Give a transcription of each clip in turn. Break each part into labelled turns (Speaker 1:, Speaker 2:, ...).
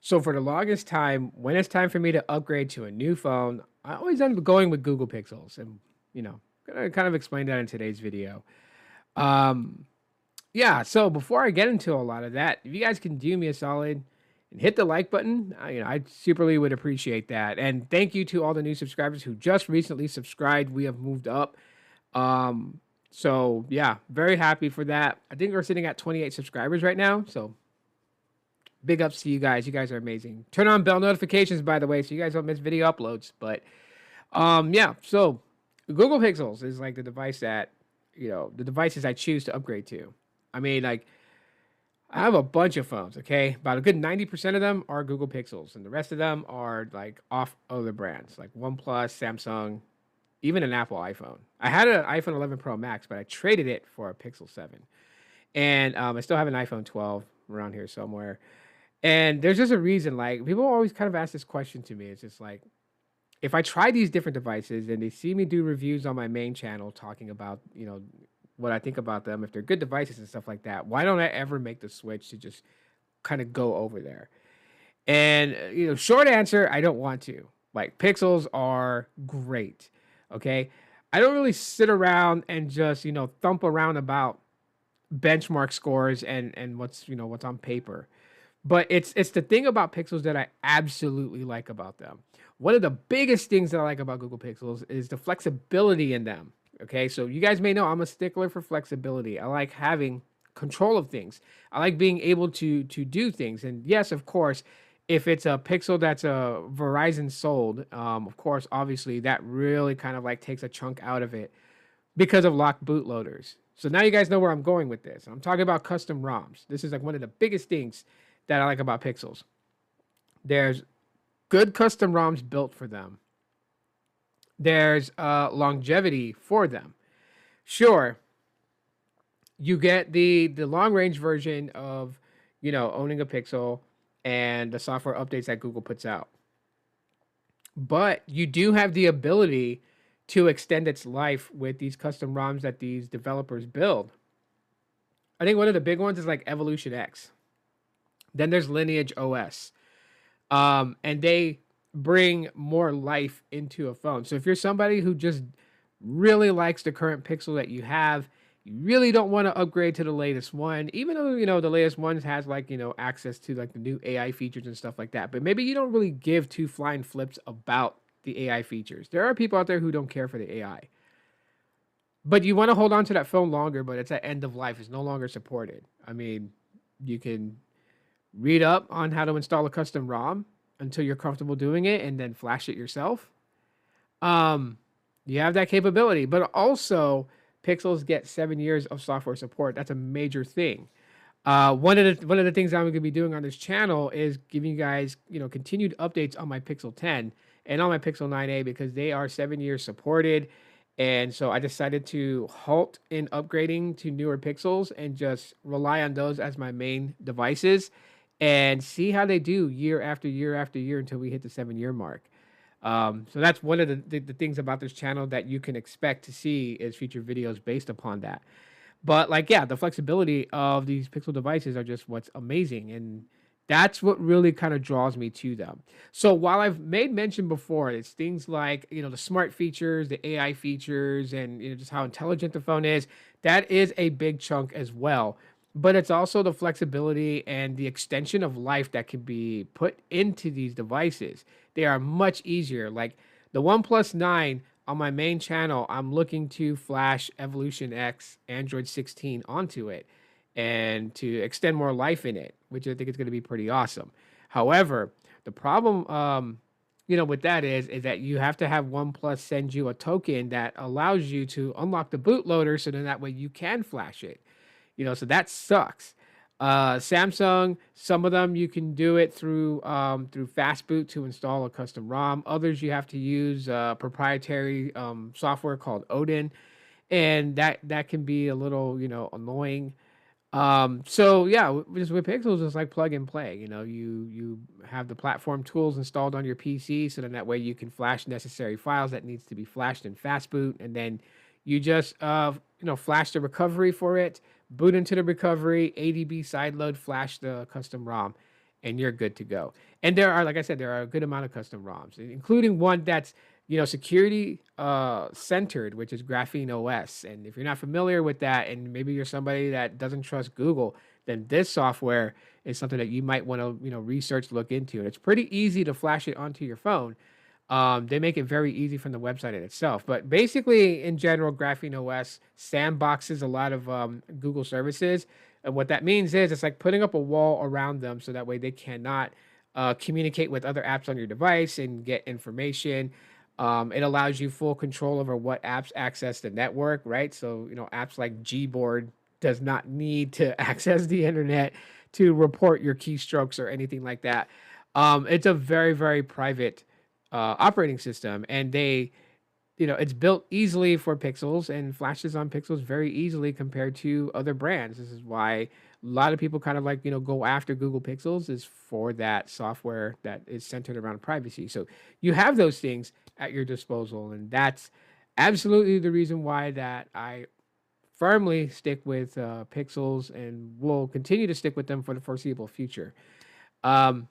Speaker 1: So for the longest time, when it's time for me to upgrade to a new phone, I always end up going with Google Pixels, and gonna kind of explain that in today's video. Um, yeah. So before I get into a lot of that, if you guys can do me a solid and hit the like button, I superly would appreciate that. And thank you to all the new subscribers who just recently subscribed. We have moved up. Um, so yeah, very happy for that. I think we're sitting at 28 subscribers right now. So big ups to you guys. You guys are amazing. Turn on bell notifications, by the way, so you guys don't miss video uploads. But yeah. So Google Pixels is like the device that the devices I choose to upgrade to. I mean, like I have a bunch of phones. Okay, about a good 90% of them are Google Pixels, and the rest of them are like off other brands, like OnePlus, Samsung, even an Apple iPhone. I had an iPhone 11 Pro Max, but I traded it for a Pixel 7, and I still have an iPhone 12 around here somewhere. And there's just a reason, like, people always kind of ask this question to me. It's just like, if I try these different devices and they see me do reviews on my main channel talking about, what I think about them, if they're good devices and stuff like that, why don't I ever make the switch to just kind of go over there? And, short answer, I don't want to. Like, Pixels are great. Okay. I don't really sit around and just, thump around about benchmark scores and what's on paper. But it's the thing about Pixels that I absolutely like about them. One of the biggest things that I like about Google Pixels is the flexibility in them. Okay, so you guys may know I'm a stickler for flexibility. I like having control of things. I like being able to do things. And yes, of course, if it's a Pixel that's a Verizon sold, of course, obviously that really kind of like takes a chunk out of it because of locked bootloaders. So now you guys know where I'm going with this. I'm talking about custom ROMs. This is like one of the biggest things that I like about Pixels. There's good custom ROMs built for them. There's longevity for them. Sure, you get the long range version of owning a Pixel and the software updates that Google puts out. But you do have the ability to extend its life with these custom ROMs that these developers build. I think one of the big ones is like Evolution X. Then there's Lineage OS. And they bring more life into a phone. So if you're somebody who just really likes the current Pixel that you have, you really don't want to upgrade to the latest one, even though the latest ones has like access to like the new AI features and stuff like that. But maybe you don't really give two flying flips about the AI features. There are people out there who don't care for the AI. But you want to hold on to that phone longer, but it's at end of life. It's no longer supported. I mean, you can read up on how to install a custom ROM until you're comfortable doing it and then flash it yourself. Um, you have that capability, but also Pixels get 7 years of software support. That's a major thing. One of the things I'm going to be doing on this channel is giving you guys continued updates on my Pixel 10 and on my Pixel 9a because they are 7 years supported. And so I decided to halt in upgrading to newer Pixels and just rely on those as my main devices and see how they do year after year after year until we hit the 7 year mark. So that's one of the things about this channel that you can expect to see is future videos based upon that. But like, yeah, the flexibility of these Pixel devices are just what's amazing. And that's what really kind of draws me to them. So while I've made mention before, it's things like, the smart features, the AI features, and just how intelligent the phone is, that is a big chunk as well. But it's also the flexibility and the extension of life that can be put into these devices. They are much easier. Like the OnePlus 9 on my main channel, I'm looking to flash Evolution X Android 16 onto it and to extend more life in it, which I think is going to be pretty awesome. However, the problem, with that is that you have to have OnePlus send you a token that allows you to unlock the bootloader, so then that way you can flash it. So that sucks. Samsung, some of them you can do it through Fastboot to install a custom ROM. Others you have to use proprietary software called Odin, and that can be a little annoying. So yeah, just with Pixels, it's like plug and play. You have the platform tools installed on your PC, so then that way you can flash necessary files that needs to be flashed in Fastboot, and then you just flash the recovery for it, boot into the recovery, ADB sideload, flash the custom ROM, and you're good to go. And there are, like I said, there are a good amount of custom ROMs, including one that's security centered, which is GrapheneOS. And if you're not familiar with that, and maybe you're somebody that doesn't trust Google, then this software is something that you might want to research, look into. And it's pretty easy to flash it onto your phone. They make it very easy from the website in itself. But basically, in general, GrapheneOS sandboxes a lot of Google services. And what that means is it's like putting up a wall around them so that way they cannot communicate with other apps on your device and get information. It allows you full control over what apps access the network, right? So, apps like Gboard does not need to access the internet to report your keystrokes or anything like that. It's a very, very private operating system, and it's built easily for Pixels and flashes on Pixels very easily compared to other brands. This is why a lot of people kind of like, go after Google Pixels, is for that software that is centered around privacy. So you have those things at your disposal, and that's absolutely the reason why that I firmly stick with Pixels and will continue to stick with them for the foreseeable future. Um,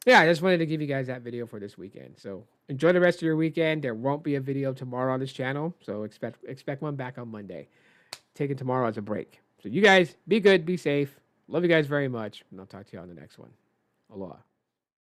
Speaker 1: yeah, I just wanted to give you guys that video for this weekend. So enjoy the rest of your weekend. There won't be a video tomorrow on this channel, so expect one back on Monday. Taking tomorrow as a break. So you guys be good, be safe. Love you guys very much, and I'll talk to you on the next one. Aloha.